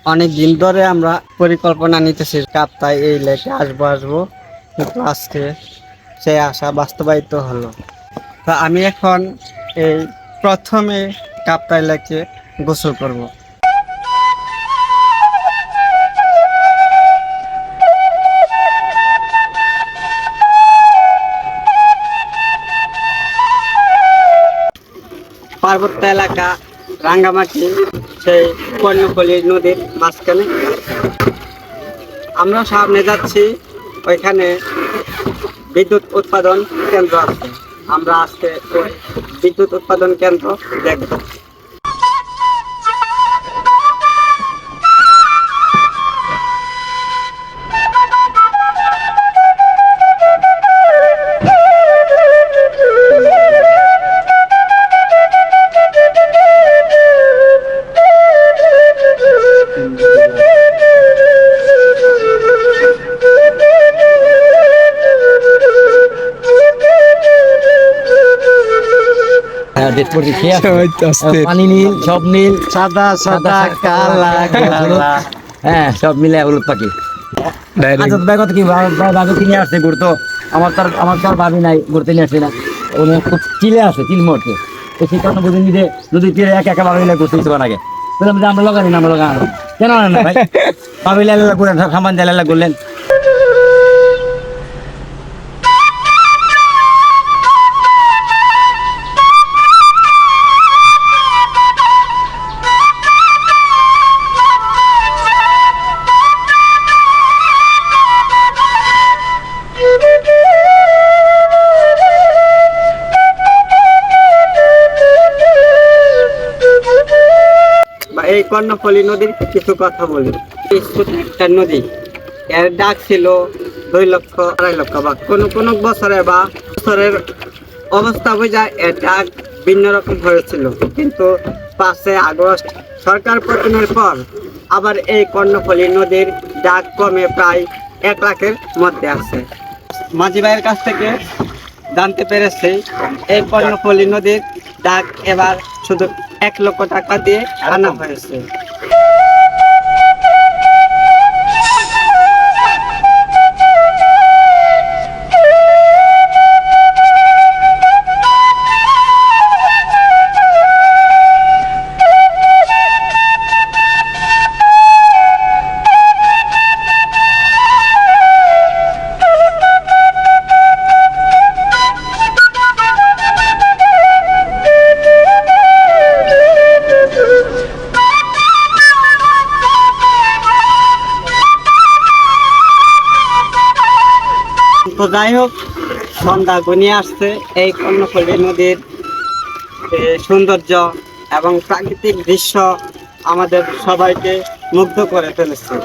অনেক দিন ধরে আমরা পরিকল্পনা নিতেছি কাপ্তাই এই লেকে আসবো, কিন্তু আজকে সেই আশা বাস্তবায়িত হলো। তো আমি এখন এই প্রথমে কাপ্তাই লেকে গোসল করব। পার্বত্য এলাকা, রাঙ্গামাটি, সেই কর্ণফুলী নদীর মাঝখানে আমরা সামনে যাচ্ছি। ওইখানে বিদ্যুৎ উৎপাদন কেন্দ্র আছে। আমরা আজকে ওই বিদ্যুৎ উৎপাদন কেন্দ্র দেখব। পানি নীল, সব নীল, সাদা সাদা কালা কালা, হ্যাঁ সব মিলে হলুদ পাখি। কত কি ভাবে কিনে আসছে ঘুরতো, আমার তো আর ভাবি নাই ঘুরতে নিয়ে আসছে না। উনি খুব চিলে আছে, চিল মরছে। তো সেই কারণে বুঝে নিজে যদি চিলে একা একা ভাবি না ঘুরতে ইচ্ছে আগে বললাম যে আমরা লাগানি না, আমরা লাগানো কেন না ভাই ভাবি লালা ঘুরেন, সামান দিয়ে লালা ঘুরলেন। এই কর্ণফুলী নদীর কিছু কথা বলি। ছোট একটা নদী, এর ডাক ছিল 2 লক্ষ 2.5 লক্ষ, বা কোনো বছরের অবস্থা বোঝায় এর ডাক ভিন্ন রকম হয়েছিল। কিন্তু 5 আগস্ট সরকার পতনের পর আবার এই কর্ণফুলী নদীর ডাক কমে প্রায় 1 লাখের মধ্যে আছে। মাঝি ভাইয়ের কাছ থেকে জানতে পেরেছি এই কর্ণফুলী নদীর ডাক এবার শুধু 1 লক্ষ টাকা দিয়ে আনা হয়েছে। তো যাই হোক, সন্ধ্যা ঘনিয়ে আসছে। এই কর্ণফুলী নদীর সৌন্দর্য এবং প্রাকৃতিক দৃশ্য আমাদের সবাইকে মুগ্ধ করে ফেলেছে।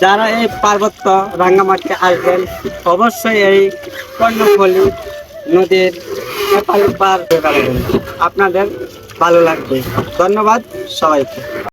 যারা এই পার্বত্য রাঙ্গামাটি আসবেন, অবশ্যই এই কর্ণফুলী নদীর পার আপনাদের ভালো লাগবে। ধন্যবাদ সবাইকে।